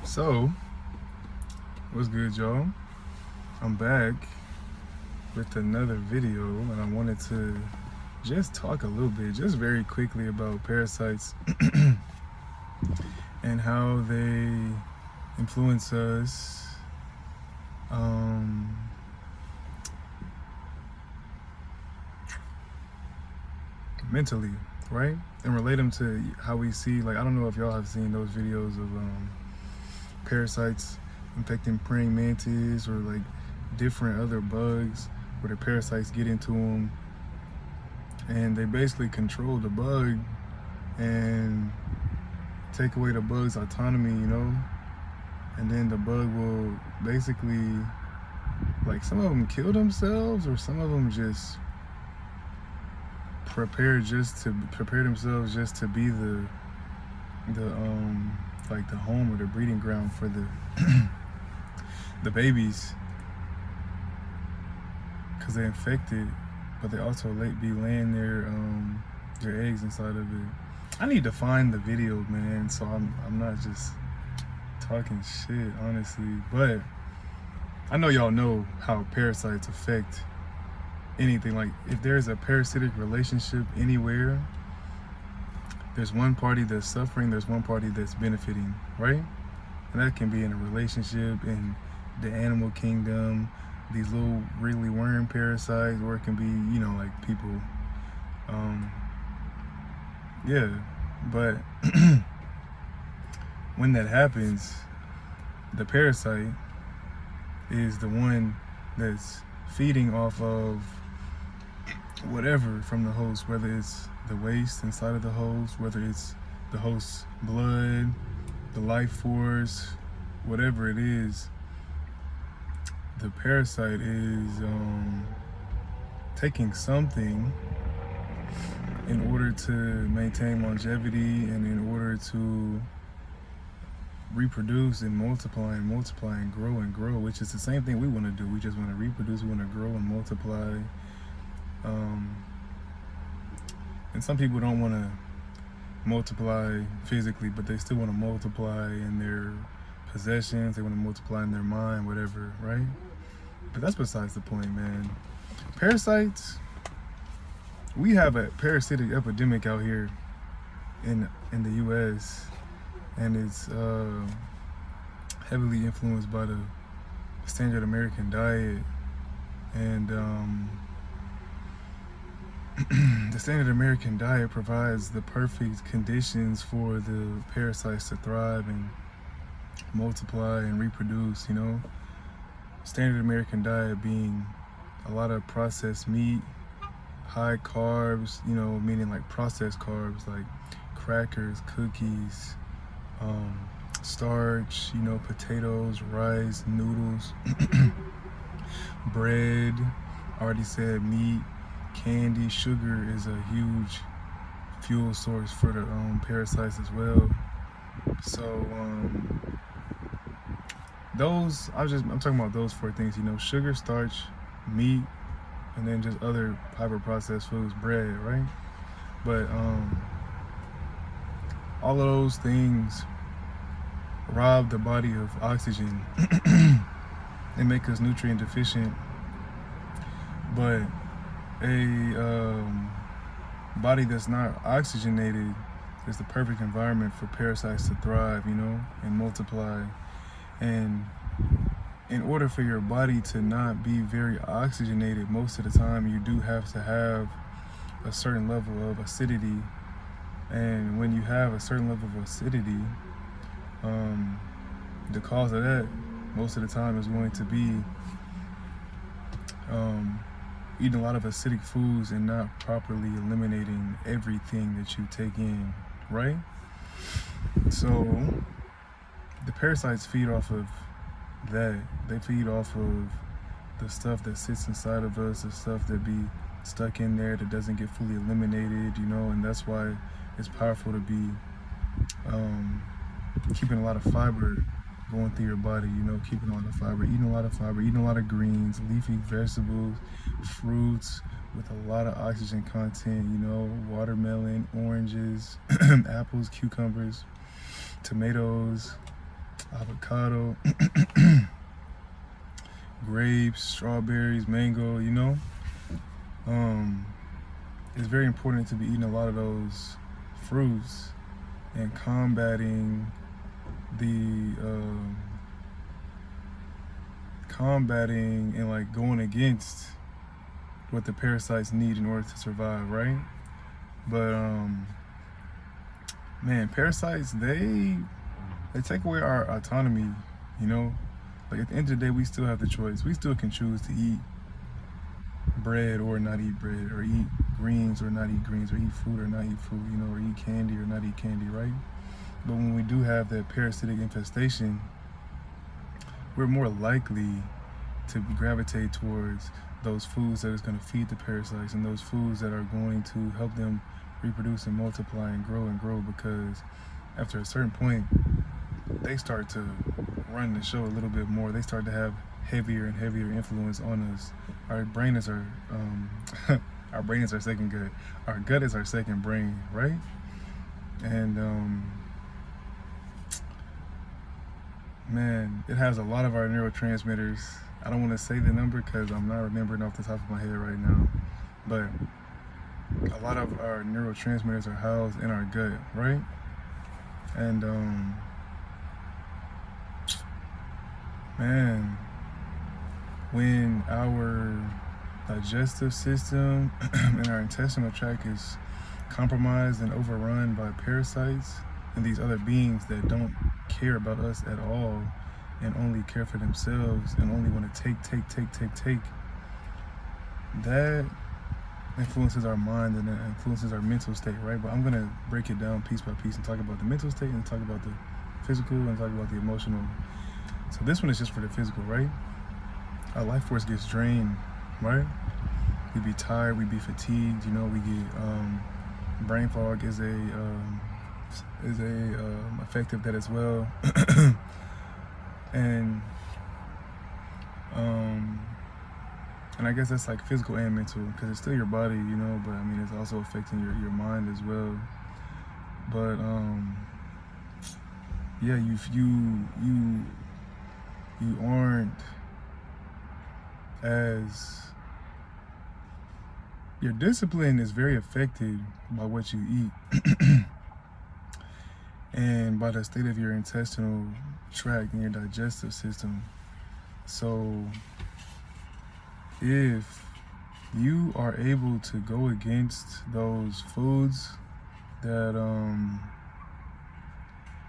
So, what's good, y'all? I'm back with another video, and I wanted to just talk a little bit, just very quickly, about parasites and how they influence us mentally, right? And relate them to how we see, like, I don't know if y'all have seen those videos of parasites infecting praying mantis or like different other bugs where the parasites get into them and they basically control the bug and take away the bug's autonomy, and then the bug will basically, like, some of them kill themselves, or some of them just prepare themselves just to be the like the home or the breeding ground for the the babies, because they're infected, but they also be laying their eggs inside of it. I need to find the video, man, so I'm not just talking shit, honestly. But I know y'all know how parasites affect anything. Like, if there's a parasitic relationship anywhere, there's one party that's suffering, there's one party that's benefiting, right? And that can be in a relationship, in the animal kingdom, these little wriggly worm parasites, or it can be, like people. Yeah, but when that happens, the parasite is the one that's feeding off of whatever from the host, whether it's the waste inside of the host, whether it's the host's blood, the life force, whatever it is. The parasite is taking something in order to maintain longevity and in order to reproduce and multiply and grow, which is the same thing we want to do. We just want to reproduce, we want to grow and multiply. And some people don't want to multiply physically, but they still want to multiply in their possessions, they want to multiply in their mind, whatever, right? But that's besides the point, man. Parasites, we have a parasitic epidemic out here in the US, and it's heavily influenced by the standard American diet. And the standard American diet provides the perfect conditions for the parasites to thrive and multiply and reproduce, Standard American diet being a lot of processed meat, high carbs, meaning like processed carbs, like crackers, cookies, starch, potatoes, rice, noodles, bread, already said meat, candy. Sugar is a huge fuel source for the parasites as well. So I'm talking about those four things, sugar, starch, meat, and then just other hyper processed foods, bread, right? But all of those things rob the body of oxygen and make us nutrient deficient. But a body that's not oxygenated is the perfect environment for parasites to thrive, and multiply. And in order for your body to not be very oxygenated, most of the time you do have to have a certain level of acidity. And when you have a certain level of acidity, the cause of that most of the time is going to be eating a lot of acidic foods and not properly eliminating everything that you take in, right? So the parasites feed off of that. They feed off of the stuff that sits inside of us, the stuff that be stuck in there that doesn't get fully eliminated, and that's why it's powerful to be keeping a lot of fiber going through your body, keeping a lot of fiber, eating a lot of greens, leafy vegetables, fruits with a lot of oxygen content, watermelon, oranges, apples, cucumbers, tomatoes, avocado, grapes, strawberries, mango, you know. It's very important to be eating a lot of those fruits and combating and like going against what the parasites need in order to survive, right? But man, parasites, they take away our autonomy, you know. Like at the end of the day, we still have the choice. We still can choose to eat bread or not eat bread, or eat greens or not eat greens, or eat fruit or not eat fruit, you know, or eat candy or not eat candy, right? But when we do have that parasitic infestation, we're more likely to gravitate towards those foods that is going to feed the parasites, and those foods that are going to help them reproduce and multiply and grow, because after a certain point, they start to run the show a little bit more. They start to have heavier and heavier influence on us. Our brain is our our brain is our second gut. Our gut is our second brain, right? And man, it has a lot of our neurotransmitters. I don't want to say the number because I'm not remembering off the top of my head right now, but a lot of our neurotransmitters are housed in our gut, right? And man, when our digestive system and our intestinal tract is compromised and overrun by parasites and these other beings that don't care about us at all and only care for themselves and only want to take, that influences our mind and that influences our mental state, right? But I'm going to break it down piece by piece and talk about the mental state and talk about the physical and talk about the emotional. So this one is just for the physical, right? Our life force gets drained, right? We be tired, we be fatigued, you know, we get brain fog is a effect of that as well. And I guess that's like physical and mental, because it's still your body, you know, but I mean it's also affecting your mind as well. But yeah, you aren't as, your discipline is very affected by what you eat and by the state of your intestinal tract and your digestive system. So if you are able to go against those foods that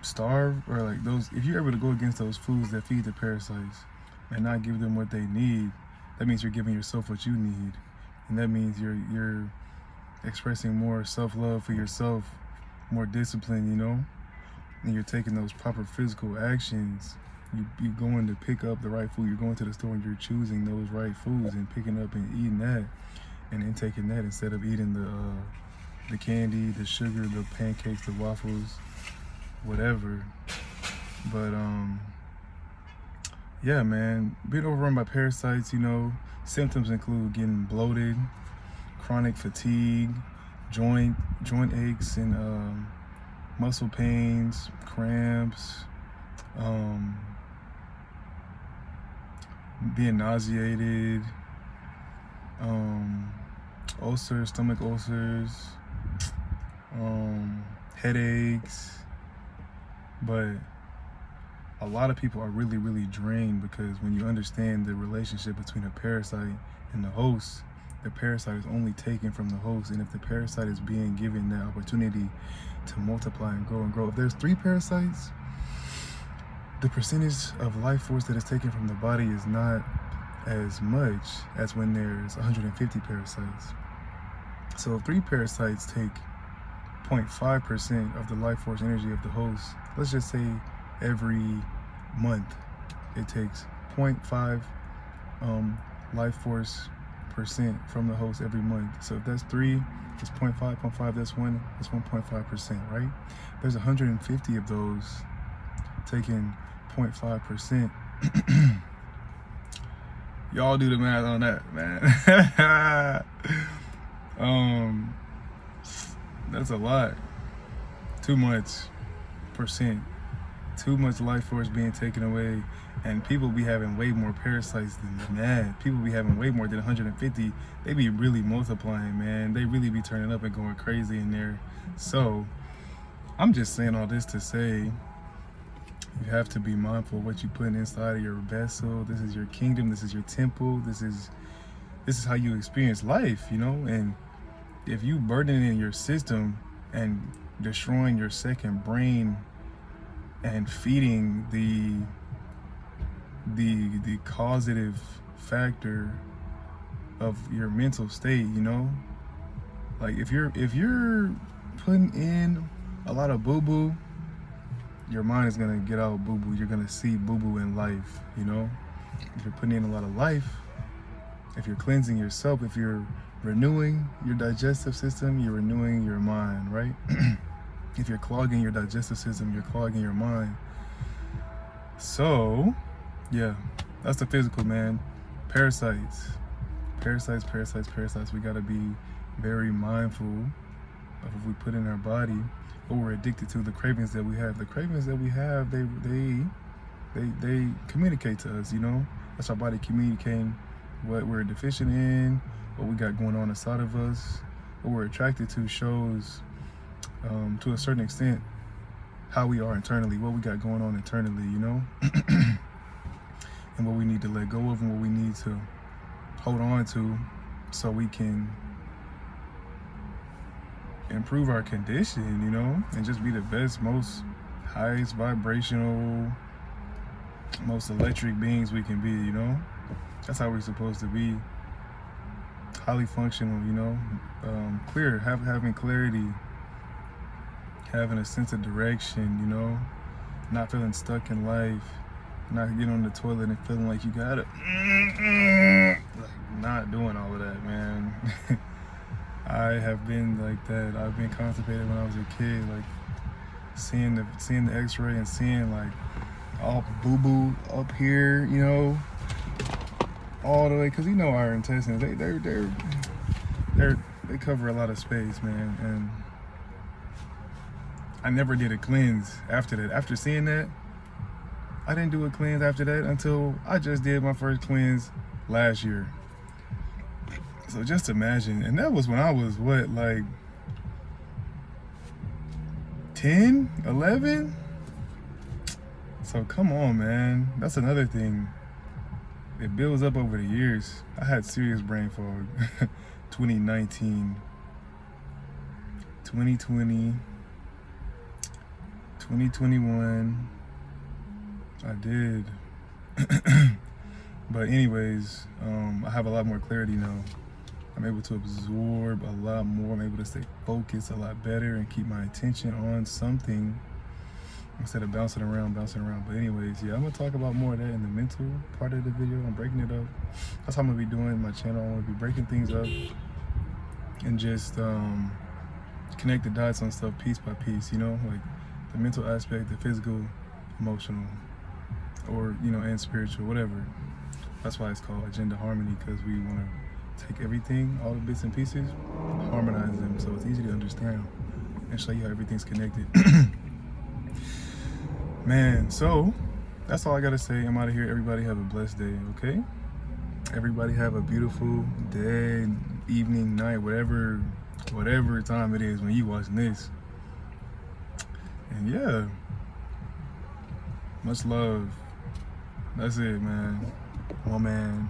starve, or like those, if you're able to go against those foods that feed the parasites and not give them what they need, that means you're giving yourself what you need, and that means you're expressing more self-love for yourself, more discipline, you know, and you're taking those proper physical actions. You're going to pick up the right food. You're going to the store and you're choosing those right foods and picking up and eating that and intaking that instead of eating the candy, the sugar, the pancakes, the waffles, whatever. But yeah, man, being overrun by parasites, you know, symptoms include getting bloated, chronic fatigue, joint aches and muscle pains, cramps, being nauseated, ulcers, stomach ulcers, headaches. But a lot of people are really, really drained, because when you understand the relationship between a parasite and the host, the parasite is only taken from the host. And if the parasite is being given the opportunity to multiply and grow, if there's 3 parasites, the percentage of life force that is taken from the body is not as much as when there's 150 parasites. So if 3 parasites take 0.5% of the life force energy of the host, let's just say every month it takes 0.5 life force percent from the host every month. So if that's 3, it's 0.5, that's 1, that's 1.5%, right? There's 150 of those taking 0.5%. Y'all do the math on that, man. That's a lot. Too much percent. Too much life force being taken away, and people be having way more parasites than that. People be having way more than 150. They be really multiplying, man. They really be turning up and going crazy in there. So I'm just saying all this to say, you have to be mindful of what you put inside of your vessel. This is your kingdom. This is your temple. This is how you experience life, you know. And if you burdening your system and destroying your second brain and feeding the causative factor of your mental state, you know, like if you're putting in a lot of boo-boo, your mind is gonna get out boo-boo. You're gonna see boo-boo in life, you know. If you're putting in a lot of life, if you're cleansing yourself, if you're renewing your digestive system, you're renewing your mind, right? If you're clogging your digestive system, you're clogging your mind. So, yeah, that's the physical, man. Parasites. We gotta be very mindful of what we put in our body, what we're addicted to, the cravings that we have. The cravings that we have, they communicate to us, you know? That's our body communicating what we're deficient in, what we got going on inside of us. What we're attracted to shows, to a certain extent, how we are internally, what we got going on internally, you know? And what we need to let go of and what we need to hold on to so we can improve our condition, you know, and just be the best, most highest vibrational, most electric beings we can be, you know? That's how we're supposed to be. Highly functional, you know, clear, having clarity, having a sense of direction, you know, not feeling stuck in life, not getting on the toilet and feeling like you gotta, like not doing all of that, man. I have been like that. I've been constipated when I was a kid, like seeing the X-ray and seeing like all boo-boo up here, you know, all the way, because you know our intestines, they cover a lot of space, man. And I never did a cleanse after that. After seeing that, I didn't do a cleanse after that until I just did my first cleanse last year. So just imagine, and that was when I was what, like 10, 11? So come on, man. That's another thing. It builds up over the years. I had serious brain fog. 2019, 2020, 2021. I did. But anyways, I have a lot more clarity now. I'm able to absorb a lot more. I'm able to stay focused a lot better and keep my attention on something instead of bouncing around. But anyways, yeah, I'm gonna talk about more of that in the mental part of the video. I'm breaking it up. That's how I'm gonna be doing my channel. I'm gonna be breaking things up and just connect the dots on stuff piece by piece, you know, like the mental aspect, the physical, emotional, or, you know, and spiritual, whatever. That's why it's called AgendaHarmony, because we want to take everything, all the bits and pieces, harmonize them so it's easy to understand and show you how everything's connected. Man, so that's all I gotta say. I'm out of here. Everybody have a blessed day, okay? Everybody have a beautiful day, evening, night, whatever time it is when you watching this. And yeah, much love. That's it, man. Woman.